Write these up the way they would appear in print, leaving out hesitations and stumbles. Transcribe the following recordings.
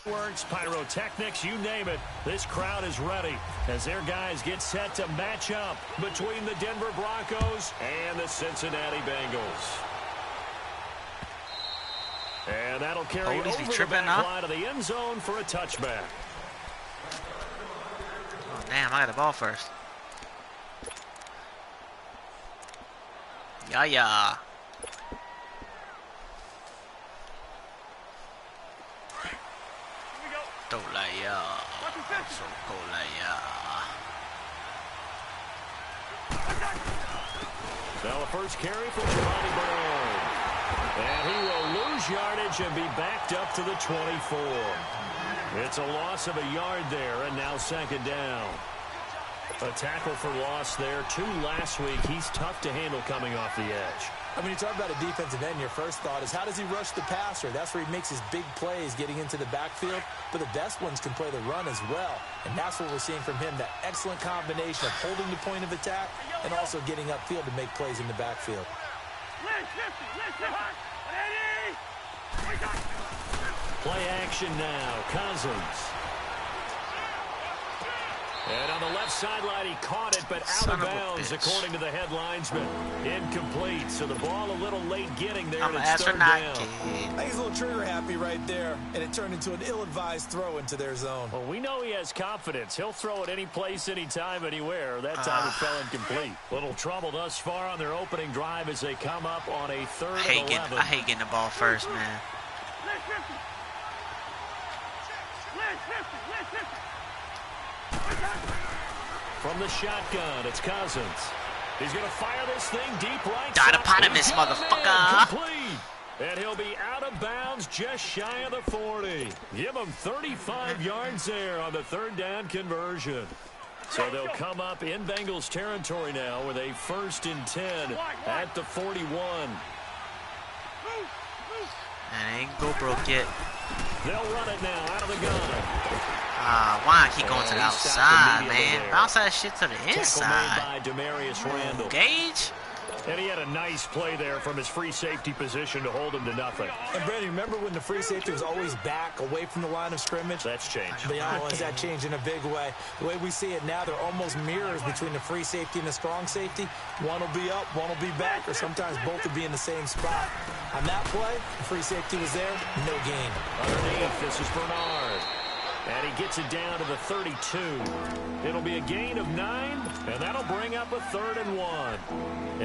Works, pyrotechnics, you name it. This crowd is ready as their guys get set to match up between the Denver Broncos and the Cincinnati Bengals. And that'll carry over the back line of the end zone for a touchback. Oh, damn, I got the ball first. Yeah. Now a first carry for Bernard. And he will lose yardage and be backed up to the 24. It's a loss of a yard there, and now second down. A tackle for loss there. 2 last week. He's tough to handle coming off the edge. I mean, you talk about a defensive end, your first thought is how does he rush the passer? That's where he makes his big plays getting into the backfield. But the best ones can play the run as well. And that's what we're seeing from him, that excellent combination of holding the point of attack and also getting upfield to make plays in the backfield. Play action now. Cousins. And on the left sideline, he caught it, but out of bounds, according to the head linesman. Incomplete, so the ball a little late getting there. And it's third down. I think he's a little trigger happy right there, and it turned into an ill-advised throw into their zone. Well, we know he has confidence. He'll throw it any place, anytime, anywhere. That time it fell incomplete. Little trouble thus far on their opening drive as they come up on a third and 11. I hate getting the ball first, man. From the shotgun, it's Cousins. He's going to fire this thing deep right. Dinopotamus, motherfucker. Complete. And he'll be out of bounds just shy of the 40. Give him 35 yards there on the third down conversion. So they'll come up in Bengals territory now with a 1st and 10 at the 41. And ain't go broke yet. They'll run it now out of the gun. Why I keep going to the outside, man? Bounce that shit to the inside. Gage? And he had a nice play there from his free safety position to hold him to nothing. And Brandon, remember when the free safety was always back away from the line of scrimmage? That's changed. That changed in a big way. The way we see it now, they're almost mirrors between the free safety and the strong safety. One will be up, one will be back, or sometimes both will be in the same spot. On that play, the free safety was there, no gain. Underneath, this is Bernard. And he gets it down to the 32. It'll be a gain of 9, and that'll bring up a 3rd and 1.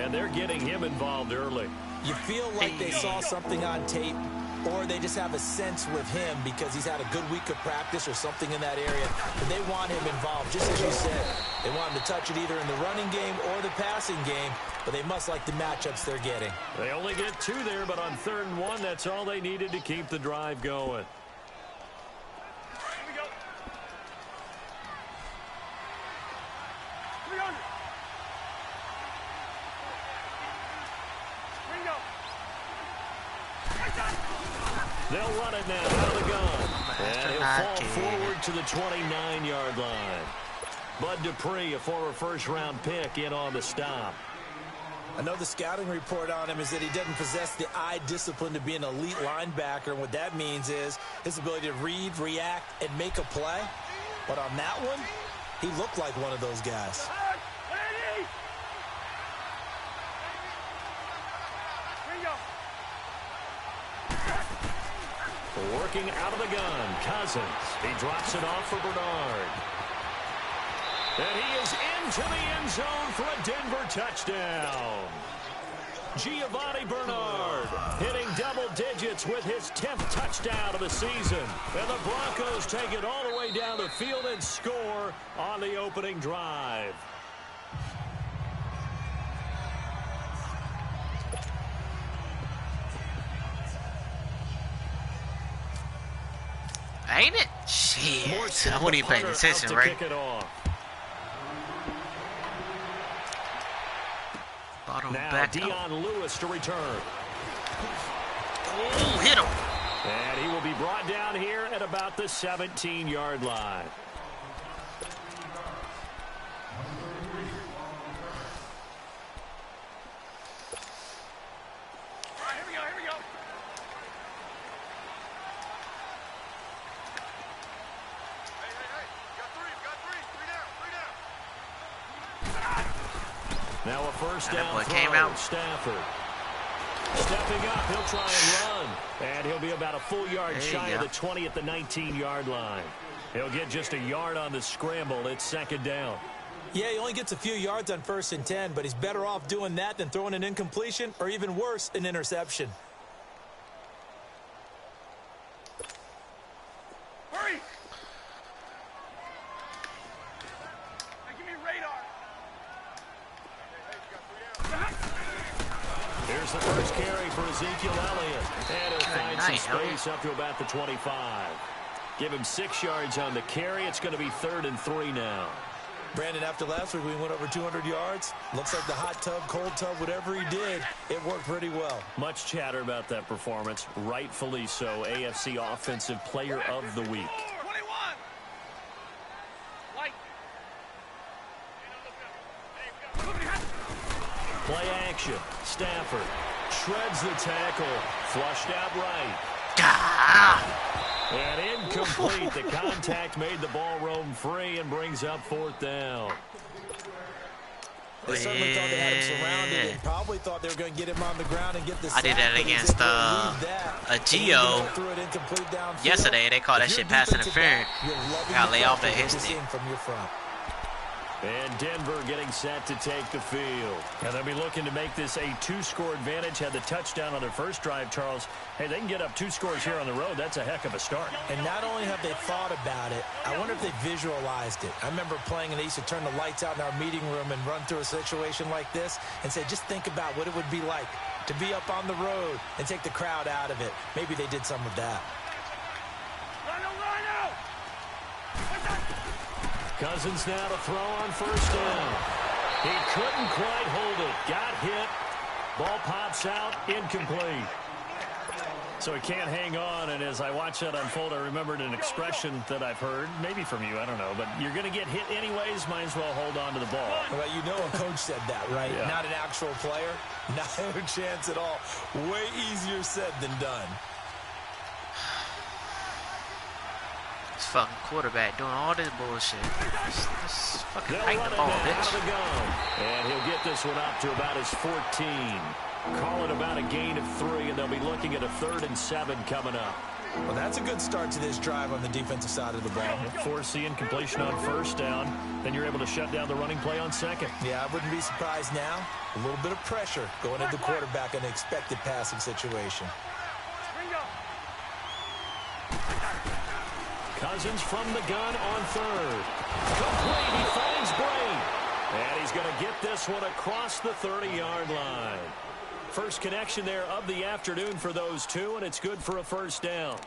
And they're getting him involved early. You feel like they saw something on tape, or they just have a sense with him because he's had a good week of practice or something in that area. And they want him involved, just as you said. They want him to touch it either in the running game or the passing game, but they must like the matchups they're getting. They only get 2 there, but on 3rd and 1, that's all they needed to keep the drive going. They'll run it now out of the gun. And he'll fall forward to the 29-yard line. Bud Dupree, a former first-round pick, in on the stop. I know the scouting report on him is that he doesn't possess the eye discipline to be an elite linebacker. And what that means is his ability to read, react, and make a play. But on that one, he looked like one of those guys. Working out of the gun, Cousins. He drops it off for Bernard. And he is into the end zone for a Denver touchdown. Giovanni Bernard hitting double digits with his 10th touchdown of the season. And the Broncos take it all the way down the field and score on the opening drive. Ain't it? Shit. I wouldn't even pay attention, right? Bottom now back Dion Lewis to return. Oh, hit him. And he will be brought down here at about the 17-yard line. Now a first down boy throw. came out. Stafford. Stepping up, he'll try and run. And he'll be about a full yard shy of the 20 at the 19-yard line. He'll get just a yard on the scramble. It's second down. Yeah, he only gets a few yards on 1st and 10, but he's better off doing that than throwing an incompletion or even worse, an interception. Hurry! Hey, give me radar. Here's the first carry for Ezekiel Elliott. And he'll find some space up to about the 25. Give him 6 yards on the carry. It's going to be 3rd and 3 now. Brandon, after last week, we went over 200 yards. Looks like the hot tub, cold tub, whatever he did, it worked pretty well. Much chatter about that performance. Rightfully so. AFC Offensive Player of the Week. 21. Light. Play action. Stafford shreds the tackle. Flushed out right. And incomplete. The contact made the ball roam free and brings up 4th down. They certainly thought they had him surrounded and probably thought they were going to get him on the ground and get the sack. I did that against a Geo yesterday. They called that shit pass interference. Got lay off the his stick. And Denver getting set to take the field. And they'll be looking to make this a 2-score advantage. Had the touchdown on their first drive, Charles. Hey, they can get up 2 scores here on the road. That's a heck of a start. And not only have they thought about it, I wonder if they visualized it. I remember playing and they used to turn the lights out in our meeting room and run through a situation like this and say, just think about what it would be like to be up on the road and take the crowd out of it. Maybe they did some of that. Cousins now to throw on first down. He couldn't quite hold it. Got hit. Ball pops out. Incomplete. So he can't hang on, and as I watch that unfold, I remembered an expression that I've heard, maybe from you, I don't know, but you're going to get hit anyways, might as well hold on to the ball. Well, you know a coach said that, right? Yeah. Not an actual player. Not a chance at all. Way easier said than done. Fucking quarterback doing all this bullshit. Just fucking hike the ball, bitch. And he'll get this one up to about his 14. Call it about a gain of 3, and they'll be looking at a 3rd and 7 coming up. Well, that's a good start to this drive on the defensive side of the ball. Force the incompletion on first down, then you're able to shut down the running play on second. Yeah, I wouldn't be surprised now. A little bit of pressure going into the quarterback in an expected passing situation. Cousins from the gun on 3rd. Complete. He finds Bray. And he's going to get this one across the 30-yard line. First connection there of the afternoon for those two, and it's good for a first down.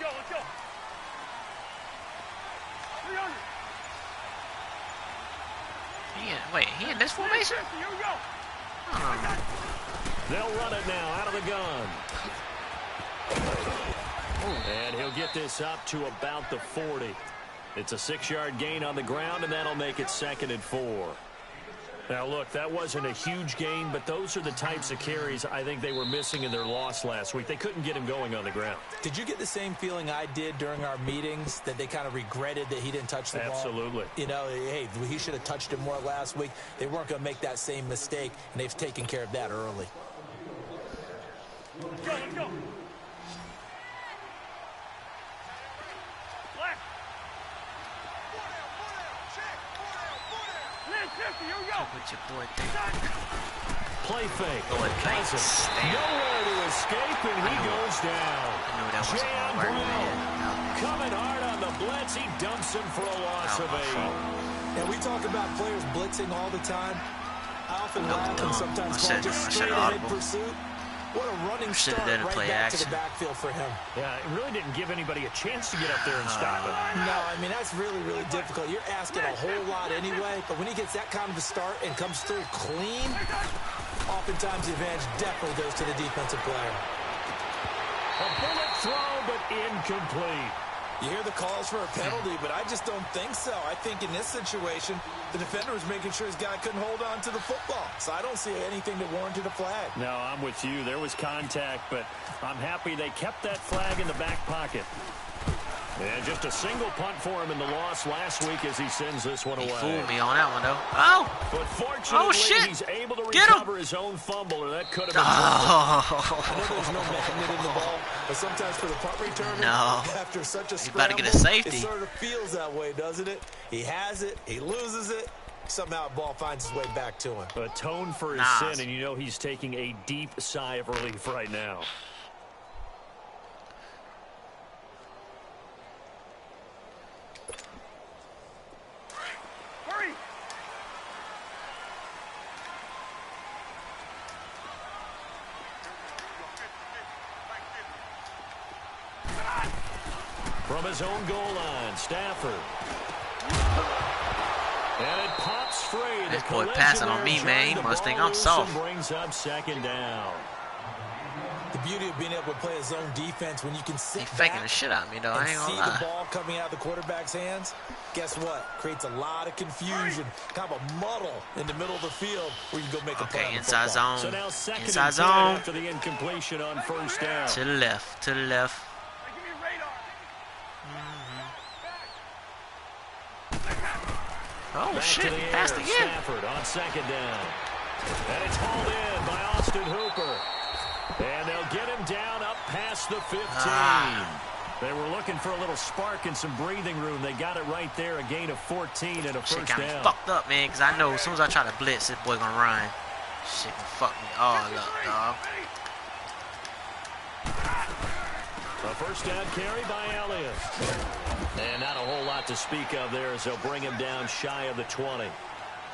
Let's go. 300. Wait, he in this formation? Here we go. They'll run it now out of the gun. And he'll get this up to about the 40. It's a 6-yard gain on the ground, and that'll make it 2nd and 4. Now, look, that wasn't a huge gain, but those are the types of carries I think they were missing in their loss last week. They couldn't get him going on the ground. Did you get the same feeling I did during our meetings, that they kind of regretted that he didn't touch the ball? Absolutely. You know, hey, he should have touched it more last week. They weren't going to make that same mistake, and they've taken care of that early. Let's go. What your boy think? Play fake. Going Cousins. Nowhere to escape, and he goes down. I knew that wasn't going to work, man. Coming hard on the blitz. He dumps him for a loss of 8. And we talk about players blitzing all the time. I often laugh and sometimes call just straight ahead pursuit. What a running start right back to the backfield for him. Yeah, it really didn't give anybody a chance to get up there and stop it. No, I mean, that's really, really difficult. You're asking a whole lot anyway, but when he gets that kind of a start and comes through clean, oftentimes the advantage definitely goes to the defensive player. A bullet throw, but incomplete. You hear the calls for a penalty, but I just don't think so. I think in this situation, the defender was making sure his guy couldn't hold on to the football. So I don't see anything that warranted a flag. No, I'm with you. There was contact, but I'm happy they kept that flag in the back pocket. And just a single punt for him in the loss last week as he sends this one away. He fooled me on that one, though. Oh! But fortunately, shit. he's able to Get him. recover his own fumble, or that could have been I know there's no magnet in the ball, but sometimes for the punt returner, after such a scramble, about to get a safety. It sort of feels that way, doesn't it? He has it, he loses it, somehow the ball finds its way back to him. Atone for his sin, and you know he's taking a deep sigh of relief right now. Hurry! From his own goal line, Stafford. And it pops free. This boy passing on me, man. He must think I'm soft. Brings up second down. The beauty of being able to play his own defense when you can sit He's faking back the shit out of me, though. I and ain't see gonna lie. the ball coming out of the quarterback's hands. Guess what? Creates a lot of confusion, kind of a muddle in the middle of the field where you can go make a play. Okay, on the inside football. zone. So now second Inside and 10 zone. after the incompletion on first down. To the left. To the left. Hey, give me radar. Oh, Back shit. to the He air. passed again. Stafford on second down. And it's hauled in by Austin Hooper. And they'll get him down up past the 15. They were looking for a little spark and some breathing room. They got it right there, a gain of 14 and a Shit first got me down. fucked up, man, because I know as soon as I try to blitz, this boy gonna run. Shit can fuck me all up, dog. A first down carry by Elliott. And not a whole lot to speak of there as they'll bring him down shy of the 20.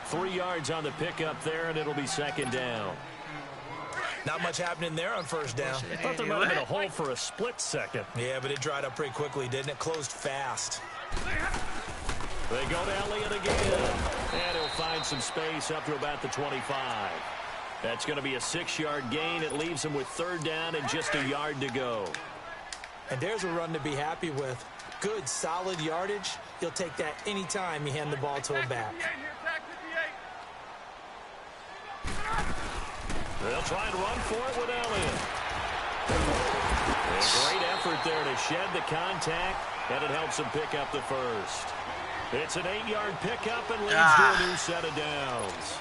3 yards on the pickup there, and it'll be second down. Not much happening there on first down. I thought there might have been a hole for a split second. Yeah, but it dried up pretty quickly, didn't it? Closed fast. They go to Elliott again. And he'll find some space up to about the 25. That's going to be a 6-yard gain. It leaves him with third down and just a yard to go. And there's a run to be happy with. Good, solid yardage. He'll take that anytime you hand the ball to a back. They'll try and run for it with Elliott. A great effort there to shed the contact, and it helps him pick up the first. It's an 8-yard pickup and leads to a new set of downs.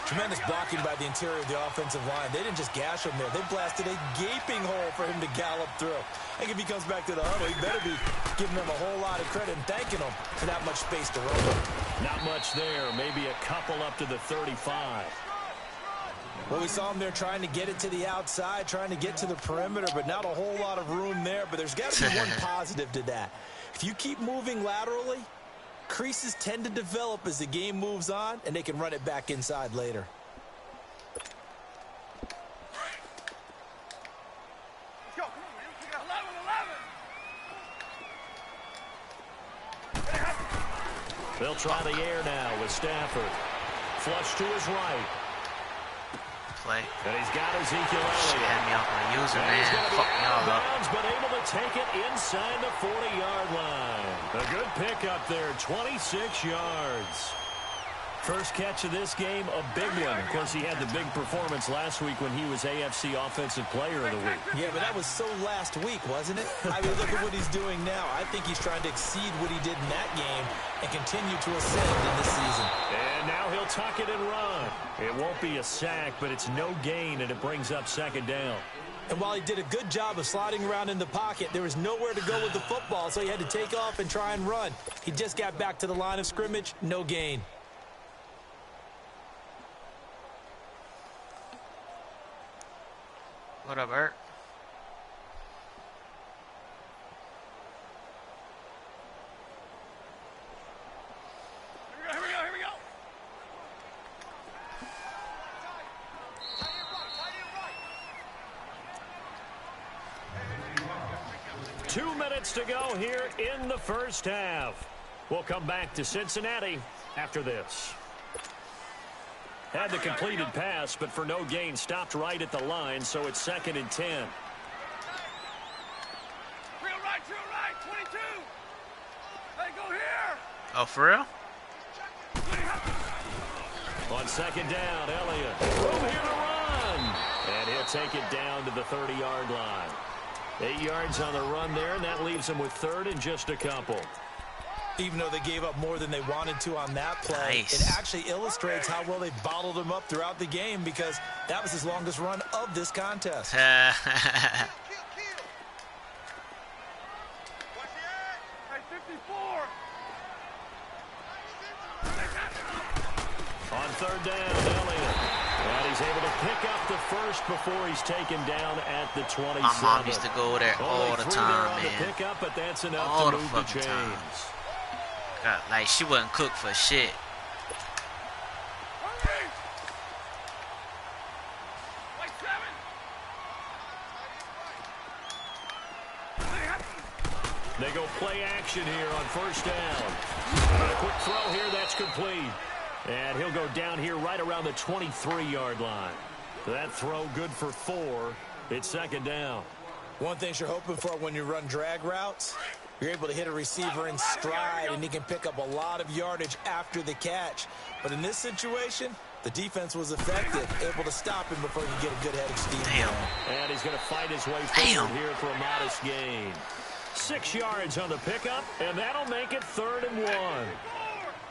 Tremendous blocking by the interior of the offensive line. They didn't just gash him there. They blasted a gaping hole for him to gallop through. I think if he comes back to the huddle, he better be giving them a whole lot of credit and thanking them for that much space to run with. Not much there. Maybe a couple up to the 35. Well, we saw him there trying to get it to the outside, trying to get to the perimeter, but not a whole lot of room there. But there's got to be one positive to that. If you keep moving laterally, creases tend to develop as the game moves on, and they can run it back inside later. Let's go. Come on, man. We got 11. They'll try the air now with Stafford. Flush to his right. Play. And he's got Ezekiel Shit Elliott. had me off my user, And man. he's going to be Fuck me out all of up. bounds, but able to take it inside the 40-yard line. A good pickup there, 26 yards. First catch of this game, a big one. Of course, he had the big performance last week when he was AFC Offensive Player of the Week. Yeah, but that was so last week, wasn't it? I mean, look at what he's doing now. I think he's trying to exceed what he did in that game and continue to ascend in this season. And now he'll tuck it and run. It won't be a sack, but it's no gain, and it brings up second down. And while he did a good job of sliding around in the pocket, there was nowhere to go with the football, so he had to take off and try and run. He just got back to the line of scrimmage, no gain. What up, Ert? Here we go. Here we go. 2 minutes to go here in the first half. We'll come back to Cincinnati after this. Had the completed pass, but for no gain, stopped right at the line, so it's 2nd and 10. Real right, 22. Oh, for real? On second down, Elliott. Room here to run. And he'll take it down to the 30-yard line. 8 yards on the run there, and that leaves him with third and just a couple. Even though they gave up more than they wanted to on that play, Nice. it actually illustrates how well they bottled him up throughout the game because that was his longest run of this contest. On third down, Elliott. And he's able to pick up the first before he's taken down at the 27. My mom used to go there all the time, on man. the pickup, but that's enough All to the move the fucking chains. times. God, like, she wouldn't cook for shit. They go play action here on first down. And a quick throw here, that's complete. And he'll go down here right around the 23-yard line. That throw good for 4. It's second down. One thing you're hoping for when you run drag routes, you're able to hit a receiver in stride, and he can pick up a lot of yardage after the catch. But in this situation, the defense was effective, able to stop him before he could get a good head of steam. Damn. And he's going to fight his way Damn. forward here for a modest gain. 6 yards on the pickup, and that'll make it 3rd and 1.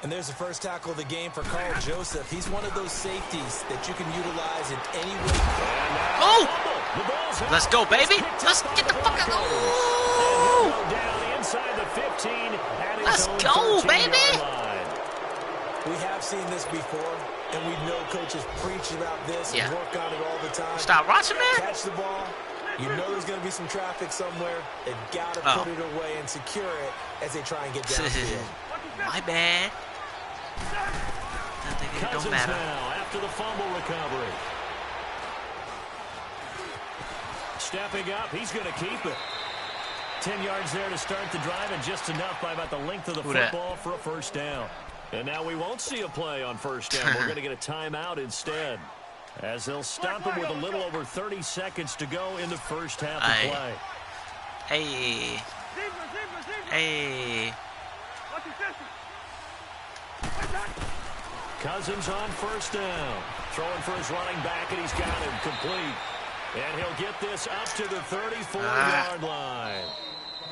And there's the first tackle of the game for Carl Joseph. He's one of those safeties that you can utilize in any way. Oh! Let's go, baby. Let's get the fuck out. Oh! Down inside the 15. Let's go, baby. We have seen this before, and we know coaches preach about this and work on it all the time. Stop watching, man. Catch the ball. You know there's going to be some traffic somewhere. They've got to put it away and secure it as they try and get downfield. My bad. It don't matter. Now after the fumble recovery. Stepping up, he's going to keep it. 10 yards there to start the drive, and just enough by about the length of the football for a first down. And now we won't see a play on first down. We're going to get a timeout instead, as they'll stop him with a little over 30 seconds to go in the first half of play. Hey. Hey. Cousins on first down. Throwing for his running back, and he's got him complete. And he'll get this up to the 34-yard line.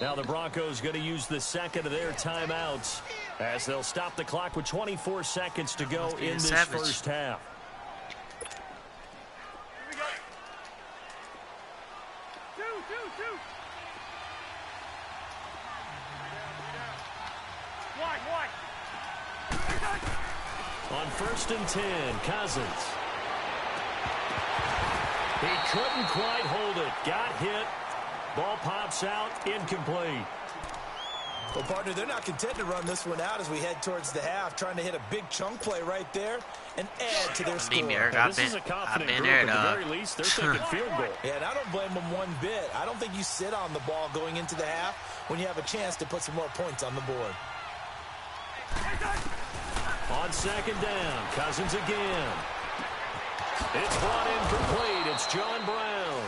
Now the Broncos going to use the second of their timeouts as they'll stop the clock with 24 seconds to go in this first half. On first and 10, Cousins. He couldn't quite hold it. Got hit. Ball pops out. Incomplete. Well, partner, they're not content to run this one out as we head towards the half, trying to hit a big chunk play right there and add to their score. This is a confident group. At the very least, they're thinking field goal. Yeah, and I don't blame them one bit. I don't think you sit on the ball going into the half when you have a chance to put some more points on the board. On second down, Cousins again. It's brought in complete. It's John Brown.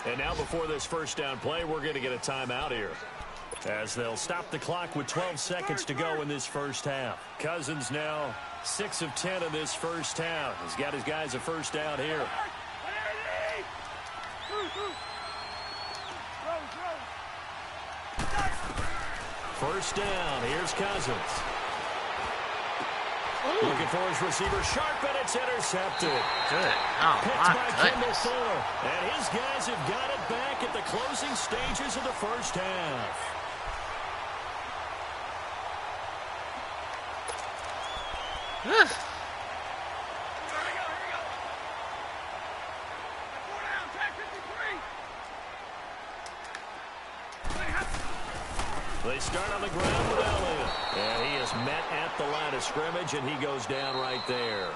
And now before this first down play, we're going to get a timeout here, as they'll stop the clock with 12 seconds to go in this first half. Cousins now 6 of 10 in this first half. He's got his guys a first down here. First down. Here's Cousins. Looking for his receiver, sharp, and it's intercepted. Good. Oh, my goodness. And his guys have got it back at the closing stages of the first half. They start on the ground with Elliott. And he is met at the line of scrimmage, and he goes down right there.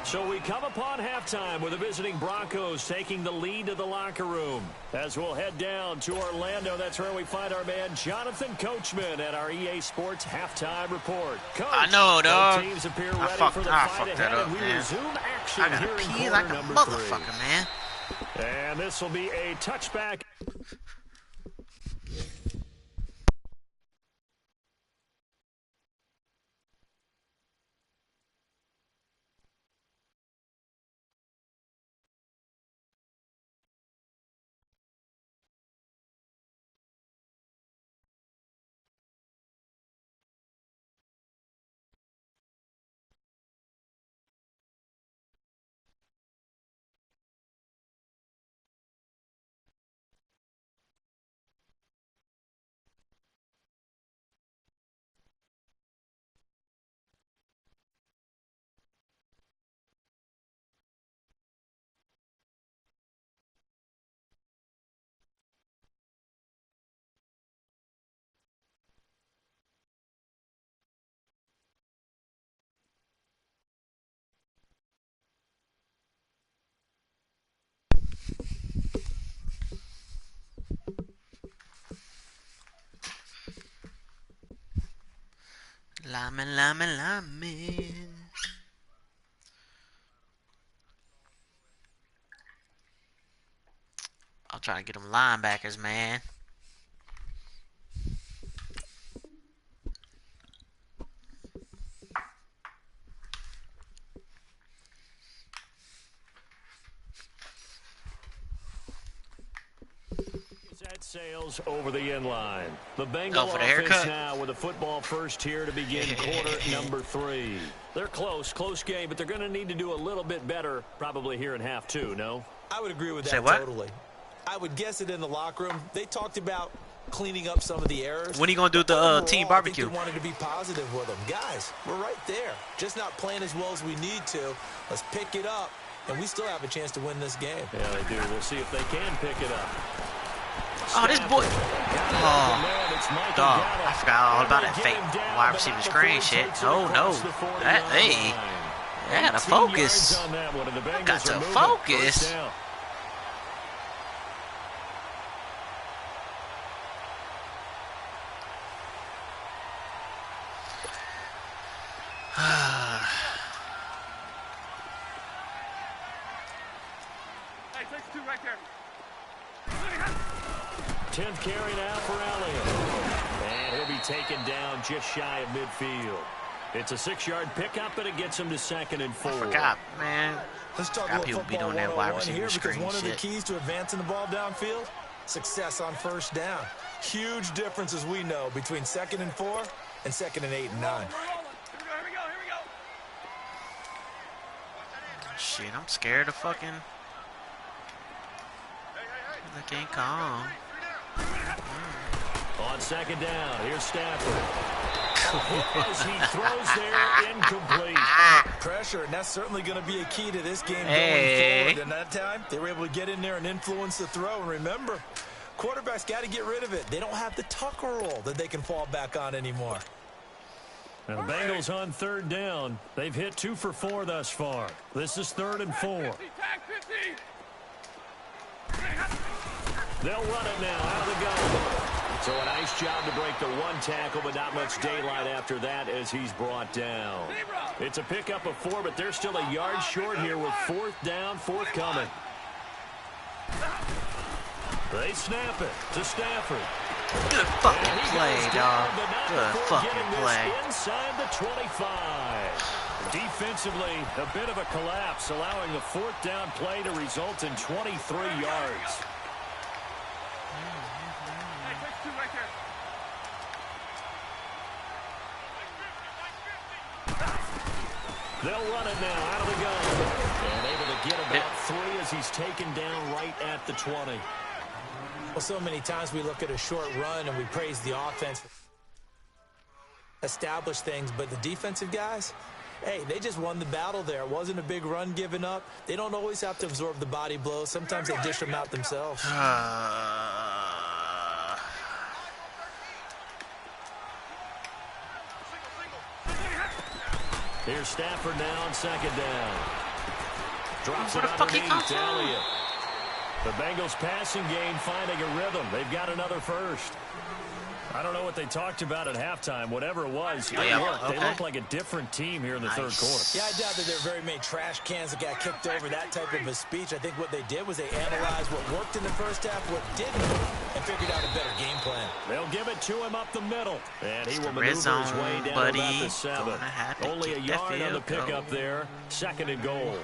So we come upon halftime with the visiting Broncos taking the lead to the locker room. As we'll head down to Orlando, that's where we find our man Jonathan Coachman at our EA Sports Halftime Report. Coach, I know, dog. Teams appear I ready fucked for the fight that ahead, up, and we man. resume action I gotta here in pee quarter like a number 3. motherfucker, man. And this will be a touchback. Lineman, lineman, lineman. I'll try to get them linebackers, man. Sails over the end line. The Bengal for the offense haircut. now with a football first here to begin quarter number 3. They're close game, but they're going to need to do a little bit better probably here in half 2, no? I would agree with that. Say what? Totally. I would guess it in the locker room. They talked about cleaning up some of the errors. When are you going to do the Overall, team barbecue? I think they wanted to be positive with them. Guys, we're right there. Just not playing as well as we need to. Let's pick it up, and we still have a chance to win this game. Yeah, they do. We'll see if they can pick it up. Oh, this boy. Oh, dog. I forgot all about that fake wide receiver screen shit. Oh, no. That, hey. I got to focus. I got to focus. Hey, takes 2 right there. 10th carry now for Elliott. And he'll be taken down just shy of midfield. It's a 6-yard pickup, and it gets him to 2nd and 4. I forgot, man. Let's talk Got about people football be doing that wide 101 here, receiver because screen one of the shit. keys to advancing the ball downfield, success on first down. Huge difference, as we know, between 2nd and 4 and 2nd and 8 and 9. Here we go. Shit, I'm scared of fucking. I can't calm. On 2nd down, here's Stafford. As he throws there, incomplete. Pressure, and that's certainly going to be a key to this game Hey. going forward. And that time, they were able to get in there and influence the throw. And remember, quarterbacks got to get rid of it. They don't have the Tucker roll that they can fall back on anymore. Now the Bengals on 3rd down. They've hit 2 for 4 thus far. This is 3rd and 4. Tag 50. They'll run it now out of the gun. So a nice job to break the 1 tackle, but not much daylight after that as he's brought down. It's a pickup of 4, but they're still a yard short here with 4th down, forthcoming. They snap it to Stafford. Good fucking play, dog. Good fucking play. Inside the 25. Defensively, a bit of a collapse, allowing the 4th down play to result in 23 yards. They'll run it now out of the gun. And able to get about 3 as he's taken down right at the 20. Well, so many times we look at a short run and we praise the offense, establish things, but the defensive guys, hey, they just won the battle there. It wasn't a big run given up. They don't always have to absorb the body blows. Sometimes they dish them out themselves. Here's Stafford now on 2nd down. Drops Where it the fuck he underneath come from? Elliott. The Bengals passing game finding a rhythm. They've got another first. I don't know what they talked about at halftime. Whatever it was, Oh, yeah. they Okay. look like a different team here in the 3rd quarter. Yeah, I doubt that there are very many trash cans that got kicked over, that type of a speech. I think what they did was they analyzed what worked in the first half, what didn't, and figured out a better game plan. They'll give it to him up the middle. And he will Red maneuver his zone, way down buddy. about the 7. Gonna have to Only a kick that yard on the field pickup goal. there. 2nd and goal.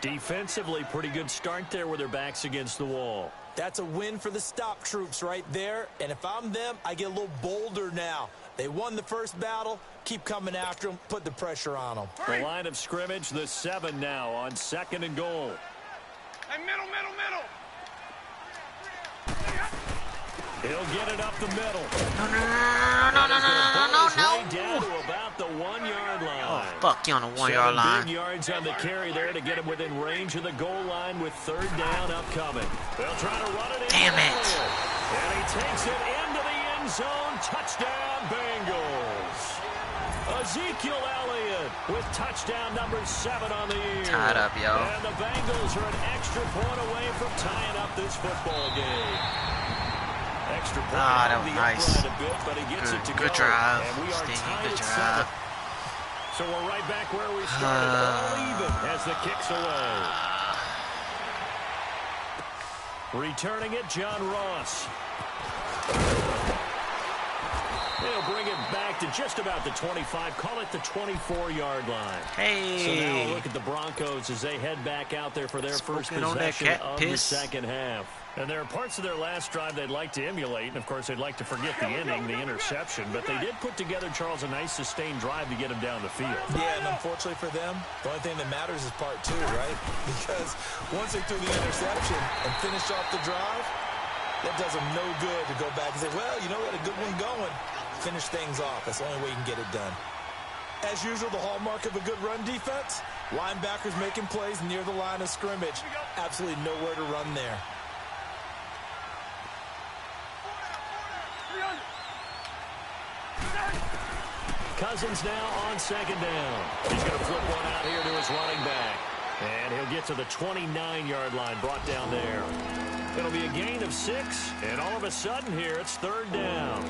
Defensively, pretty good start there with their backs against the wall. That's a win for the stop troops right there. And if I'm them, I get a little bolder now. They won the first battle. Keep coming after them. Put the pressure on them. The line of scrimmage, the 7 now on 2nd and goal. Hey, middle. He'll get it up the middle. No. Way down to about the 1-yard line. Oh, fuck you on the 1-yard 7 line. big yards on the carry there to get him within range of the goal line with 3rd down upcoming. They'll try to run it in. Damn it. And he takes it into the end zone. Touchdown, Bengals. Ezekiel Elliott with touchdown number 7 on the year. Tied up, yo. And the Bengals are an extra point away from tying up this football game. Extra point. Ah, that was nice. Bit, but he gets it to Good go. drive, And we are Sticky. tied Good at drive. 7. So we're right back where we started, all even as the kick's away. Returning it, John Ross. They'll bring it back to just about the 25. Call it the 24-yard line. Hey. So now we'll look at the Broncos as they head back out there for their first possession of the second half. And there are parts of their last drive they'd like to emulate. And, of course, they'd like to forget the ending, the interception. But they did put together, Charles, a nice sustained drive to get him down the field. Yeah, and unfortunately for them, the only thing that matters is part 2, right? Because once they threw the interception and finished off the drive, that does them no good to go back and say, well, you know, we had a good one going. Finish things off. That's the only way you can get it done. As usual, the hallmark of a good run defense, linebackers making plays near the line of scrimmage. Absolutely nowhere to run there. Cousins now on second down. He's going to flip one out here to his running back. And he'll get to the 29-yard line, brought down there. It'll be a gain of 6, and all of a sudden here, it's third down.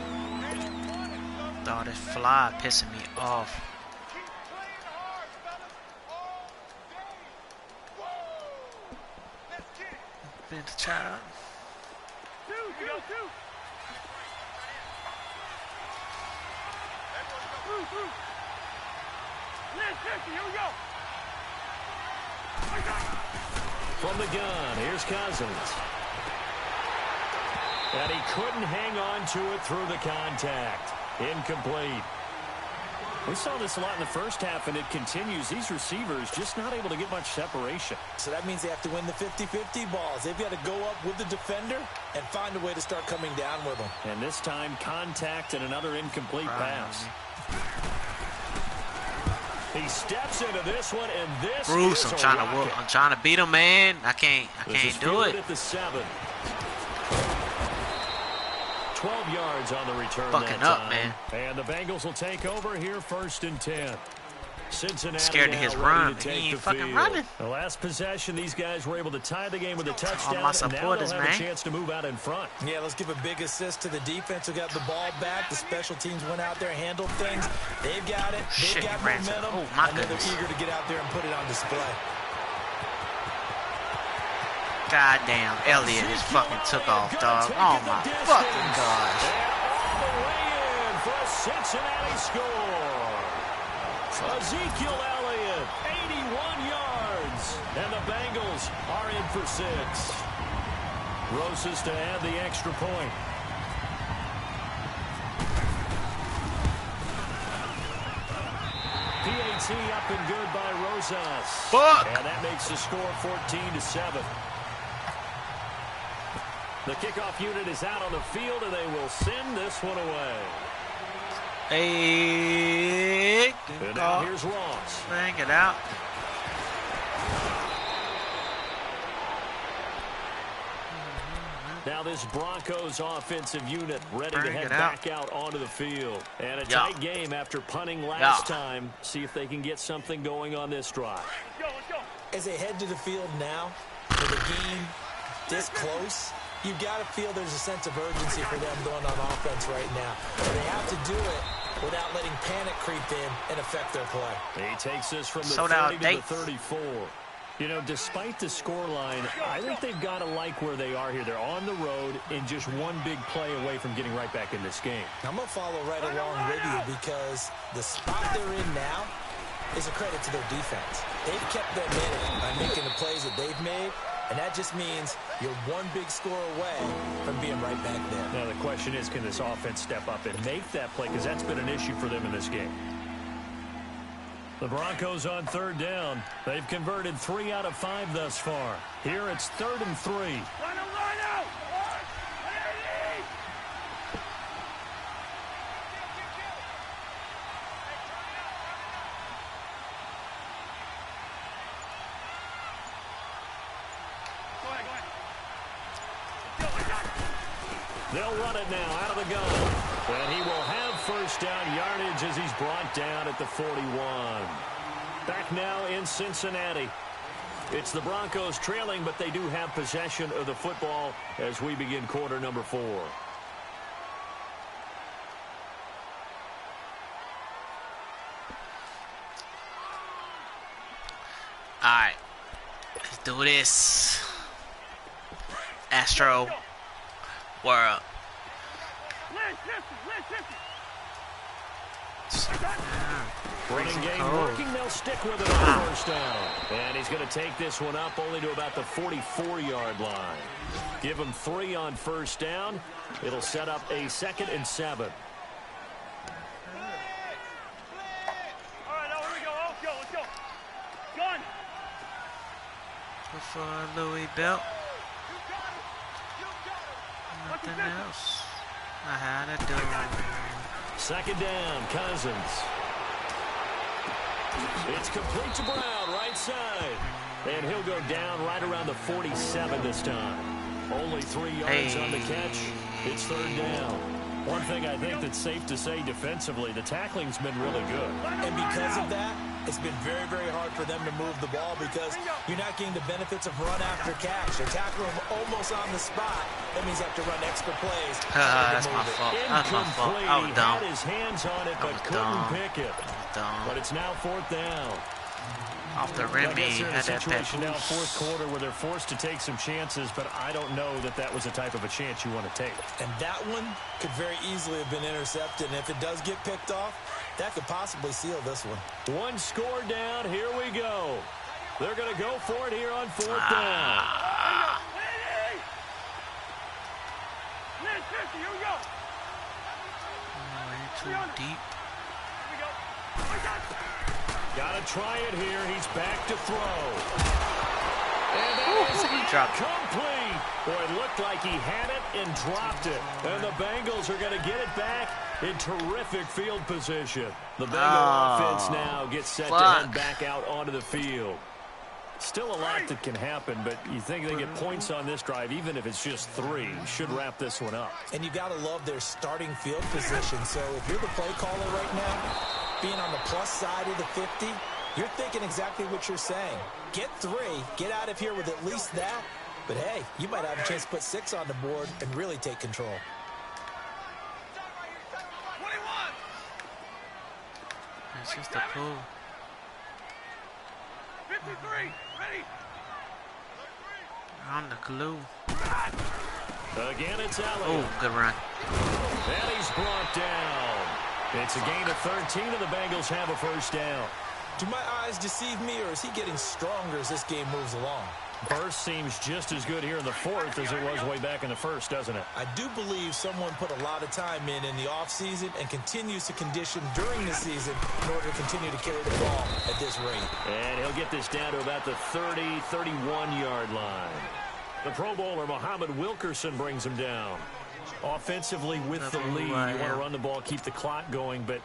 Oh, this fly pissing me off. Been the child. Here we go. From the gun, here's Cousins. And he couldn't hang on to it through the contact. Incomplete. We saw this a lot in the first half, and it continues. These receivers just not able to get much separation. So that means they have to win the 50-50 balls. They've got to go up with the defender and find a way to start coming down with them. And this time, contact and another incomplete pass. He steps into this one, and this Bruce, is I'm trying to beat him, man. I can't do it. At the 7. 12 yards on the return. Fucking up, man. And the Bengals will take over here, 1st and 10. Cincinnati scared of his run. He ain't fucking running. The last possession, these guys were able to tie the game with a touchdown. All my supporters, and now they'll have a chance to move out in front. Yeah, let's give a big assist to the defense who got the ball back. The special teams went out there, handled things. They've got it. They've got momentum. Oh, my and goodness. they're eager to get out there and put it on display. Goddamn, Elliott just fucking took off, dog. Oh my fucking gosh. And all the way in for a Cincinnati score. Ezekiel Elliott, 81 yards. And the Bengals are in for 6. Rosas to add the extra point. PAT up and good by Rosas. Fuck. And that makes the score 14-7. The kickoff unit is out on the field, and they will send this one away. Hey, and now here's Ross. Bang it out. Now this Broncos offensive unit ready to head back out onto the field. And a tight game after punting last time. See if they can get something going on this drive. Let's go. As they head to the field now, with the game this close, you've got to feel there's a sense of urgency for them going on offense right now. But they have to do it without letting panic creep in and affect their play. He takes this from the 30 to the 34. You know, despite the scoreline, I think they've got to like where they are here. They're on the road and just one big play away from getting right back in this game. I'm going to follow right along with you because the spot they're in now is a credit to their defense. They've kept them in it by making the plays that they've made. And that just means you're one big score away from being right back there. Now the question is, can this offense step up and make that play? Because that's been an issue for them in this game. The Broncos on 3rd down. They've converted 3 out of 5 thus far. Here it's 3rd and 3. Line out! They'll run it now out of the gun. And he will have first down yardage as he's brought down at the 41. Back now in Cincinnati. It's the Broncos trailing, but they do have possession of the football as we begin quarter number 4. Alright. Let's do this. Astro World. Running game working, they'll stick with it on first down. And he's going to take this one up only to about the 44-yard line. Give him 3 on first down. It'll set up a 2nd and 7. All right, now here we go. Let's go. Gun. Before Louis Belt. Nothing else. I had to do. 2nd down, Cousins. It's complete to Brown, right side. And he'll go down right around the 47 this time. Only 3 yards on the catch. It's 3rd down. One thing I think that's safe to say defensively, the tackling's been really good. And because of that, it's been very, very hard for them to move the ball because you're not getting the benefits of run after catch. They're tackling them almost on the spot. That means you have to run extra plays. That's my fault. That's my fault. I was He dumb. had his hands on it, but couldn't pick it. But it's now 4th down. Off the rim, he had that situation now, 4th quarter, where they're forced to take some chances, but I don't know that that was the type of a chance you want to take. And that one could very easily have been intercepted, and if it does get picked off, that could possibly seal this one. 1 score down. Here we go. They're going to go for it here on 4th down. Here we go. Too deep. Got to try it here. He's back to throw. And He dropped it. complete. Boy, it looked like he had it and dropped it. And the Bengals are going to get it back in terrific field position. The Bengal offense now gets set to head back out onto the field. Still a lot that can happen, but you think they get points on this drive, even if it's just 3. Should wrap this one up. And you got to love their starting field position. So if you're the play caller right now, being on the plus side of the 50, you're thinking exactly what you're saying. Get 3, get out of here with at least that. But hey, you might have a chance to put 6 on the board and really take control. 21. It's just a pull. 53. Ready. On the glue. Again, it's Elliott. Oh, good run. And he's brought down. It's a gain of 13, and the Bengals have a first down. Do my eyes deceive me, or is he getting stronger as this game moves along? Burst seems just as good here in the 4th as it was way back in the 1st, doesn't it? I do believe someone put a lot of time in the offseason and continues to condition during the season in order to continue to carry the ball at this rate. And he'll get this down to about the 30, 31-yard line. The Pro Bowler, Muhammad Wilkerson, brings him down. Offensively with the lead, you want to run the ball, keep the clock going, but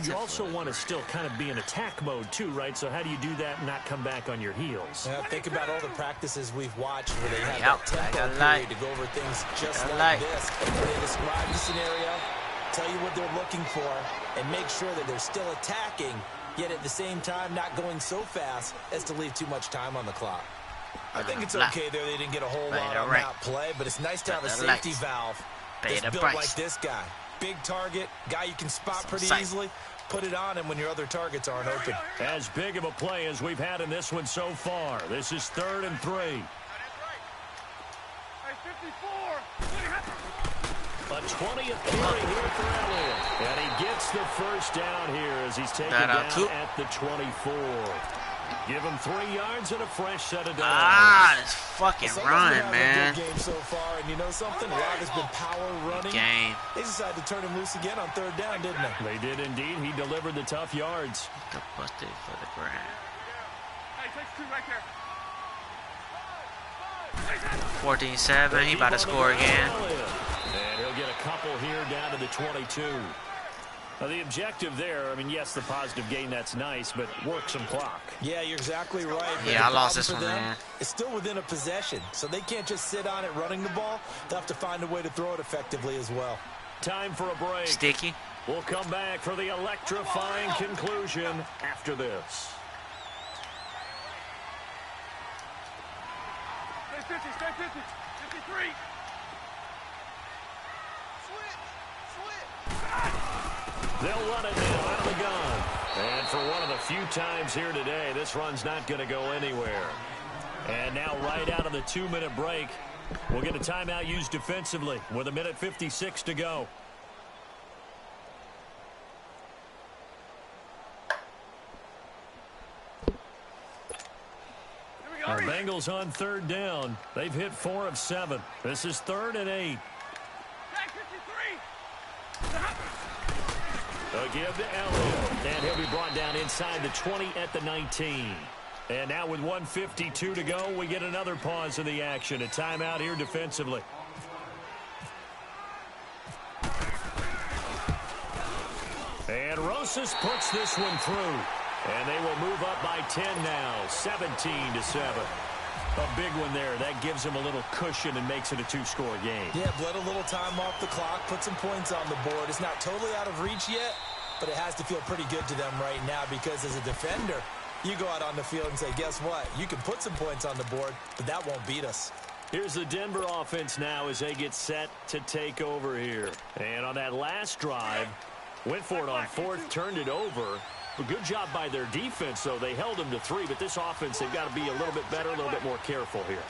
you also want to still kind of be in attack mode too, right? So how do you do that and not come back on your heels? Yeah, think about all the practices we've watched where they have that tempo period to go over things just like this. And they describe the scenario, tell you what they're looking for, and make sure that they're still attacking, yet at the same time not going so fast as to leave too much time on the clock. I think it's okay there. They didn't get a whole lot on that play, but it's nice to have a safety valve that's built like this guy. Big target, guy you can spot pretty easily. Put it on him when your other targets aren't open. As big of a play as we've had in this one so far. This is 3rd and 3. Hey, 54. A 20th carry here for Elliott. And he gets the first down here as he's taken down at the 24. Give him 3 yards and a fresh set of downs. This fucking run, man. A good game so far, and you know something? A lot has been power running. They decided to turn him loose again on 3rd down, didn't they? They did indeed. He delivered the tough yards. Busted for the ground. Hey, take 2 right there. 14-7. He about to score again. And he'll get a couple here down to the 22. Now, the objective there, I mean, yes, the positive gain, that's nice, but work some clock. Yeah, you're exactly right. Yeah, I lost this one, man. It's still within a possession, so they can't just sit on it running the ball. They'll have to find a way to throw it effectively as well. Time for a break. Sticky. We'll come back for the electrifying conclusion after this. Stay 50, stay 50. 53. They'll run it now out of the gun. And for one of the few times here today, this run's not going to go anywhere. And now right out of the 2-minute break, we'll get a timeout used defensively with 1:56 to go. Our Bengals on 3rd down. They've hit 4 of 7. This is 3rd and 8. They'll give to Elliott. And he'll be brought down inside the 20 at the 19. And now with 1:52 to go, we get another pause in the action. A timeout here defensively. And Rosas puts this one through. And they will move up by 10 now, 17-7. A big one there. That gives them a little cushion and makes it a 2-score game. Yeah, bled a little time off the clock, put some points on the board. It's not totally out of reach yet, but it has to feel pretty good to them right now because as a defender, you go out on the field and say, guess what? You can put some points on the board, but that won't beat us. Here's the Denver offense now as they get set to take over here. And on that last drive, went for it on 4th, turned it over. A good job by their defense, though. They held them to 3, but this offense, they've got to be a little bit better, a little bit more careful here.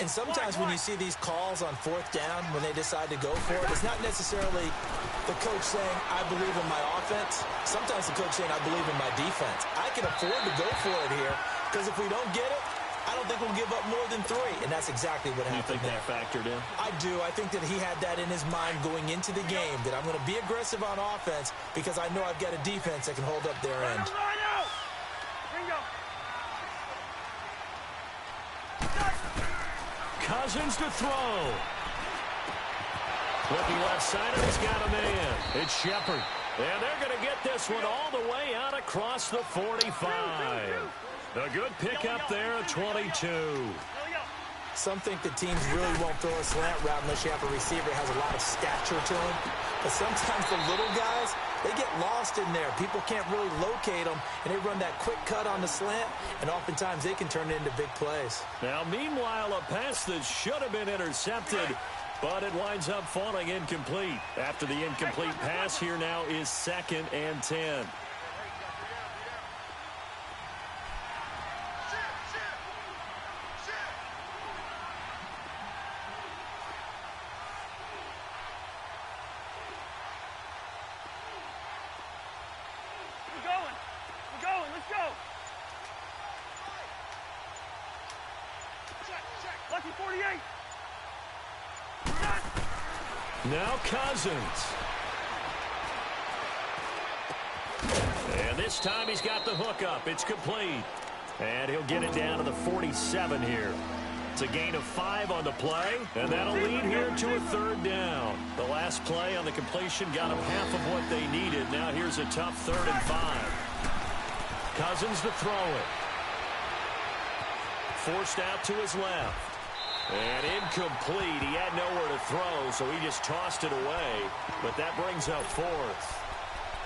And sometimes when you see these calls on 4th down, when they decide to go for it, it's not necessarily the coach saying, I believe in my offense. Sometimes the coach saying, I believe in my defense. I can afford to go for it here because if we don't get it, I don't think we'll give up more than 3. And that's exactly what happened there. You think that factored in? I do. I think that he had that in his mind going into the game, that I'm going to be aggressive on offense because I know I've got a defense that can hold up their end. Cousins to throw. Looking left side, and he's got a man. It's Shepard. And they're going to get this one all the way out across the 45. A good pickup there at 22. Some think the teams really won't throw a slant route unless you have a receiver that has a lot of stature to him. But sometimes the little guys, they get lost in there. People can't really locate them, and they run that quick cut on the slant, and oftentimes they can turn it into big plays. Now, meanwhile, a pass that should have been intercepted, but it winds up falling incomplete. After the incomplete pass, here now is 2nd and 10. Now Cousins. And this time he's got the hook up. It's complete. And he'll get it down to the 47 here. It's a gain of 5 on the play, and that'll lead here to a 3rd down. The last play on the completion got them half of what they needed. Now here's a tough 3rd and 5. Cousins to throw it. Forced out to his left. And incomplete. He had nowhere to throw, so he just tossed it away. But that brings up 4th.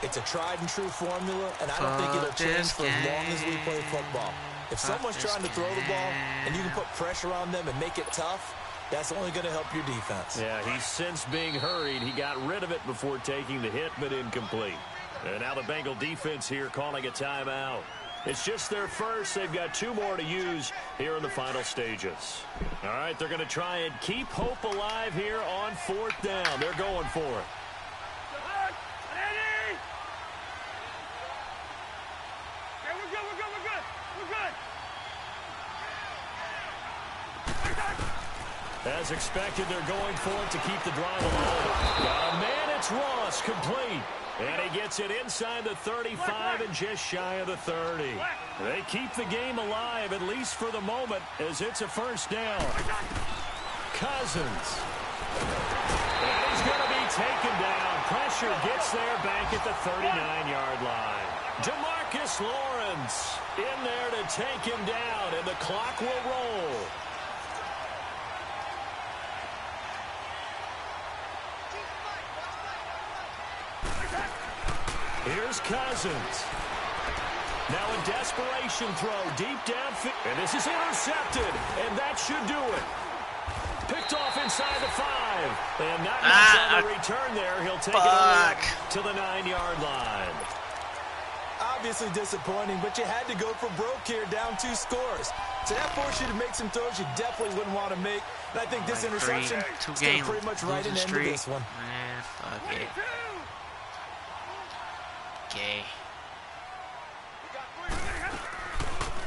It's a tried-and-true formula, and I don't think it'll change for as long as we play football. If someone's trying to throw the ball and you can put pressure on them and make it tough, that's only going to help your defense. Yeah, he's since being hurried. He got rid of it before taking the hit, but incomplete. And now the Bengal defense here calling a timeout. It's just their first. They've got 2 more to use here in the final stages. All right, they're going to try and keep hope alive here on 4th down. They're going for it. As expected, they're going for it to keep the drive alive. Got a man, it's Ross, complete. And he gets it inside the 35 and just shy of the 30. They keep the game alive, at least for the moment, as it's a 1st down. Cousins. And he's going to be taken down. Pressure gets there back at the 39-yard line. DeMarcus Lawrence in there to take him down, and the clock will roll. Here's Cousins. Now a desperation throw deep downfield. And this is intercepted. And that should do it. Picked off inside the 5. And not much on the return there. He'll take it away to the 9-yard line. I'll obviously disappointing, but you had to go for broke here, down 2 scores. So that forced you to make some throws you definitely wouldn't want to make. And I think this interception is pretty much right in the end of this one. Man, fuck it. Okay.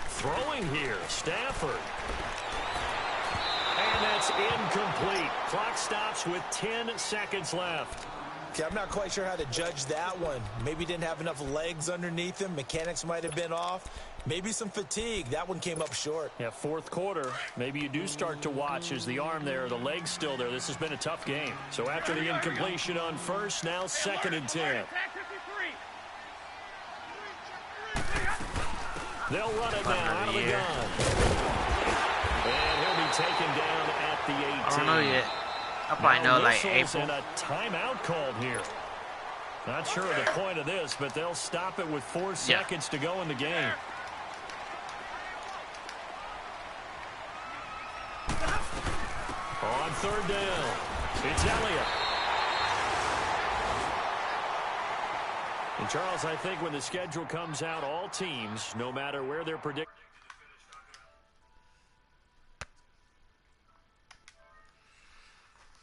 Throwing here, Stafford. And that's incomplete. Clock stops with 10 seconds left. Okay, I'm not quite sure how to judge that one. Maybe didn't have enough legs underneath him. Mechanics might have been off. Maybe some fatigue. That one came up short. Yeah, fourth quarter. Maybe you do start to watch as the arm there, the leg's still there. This has been a tough game. So after the incompletion on first, now 2nd and 10. They'll run it now out of the gun. And he'll be taken down at the 18. I don't know yet. I probably know like April. And a timeout called here. Not sure of the point of this, but they'll stop it with 4 seconds to go in the game. On 3rd down, it's Elliott. And Charles, I think when the schedule comes out, all teams, no matter where they're predicted.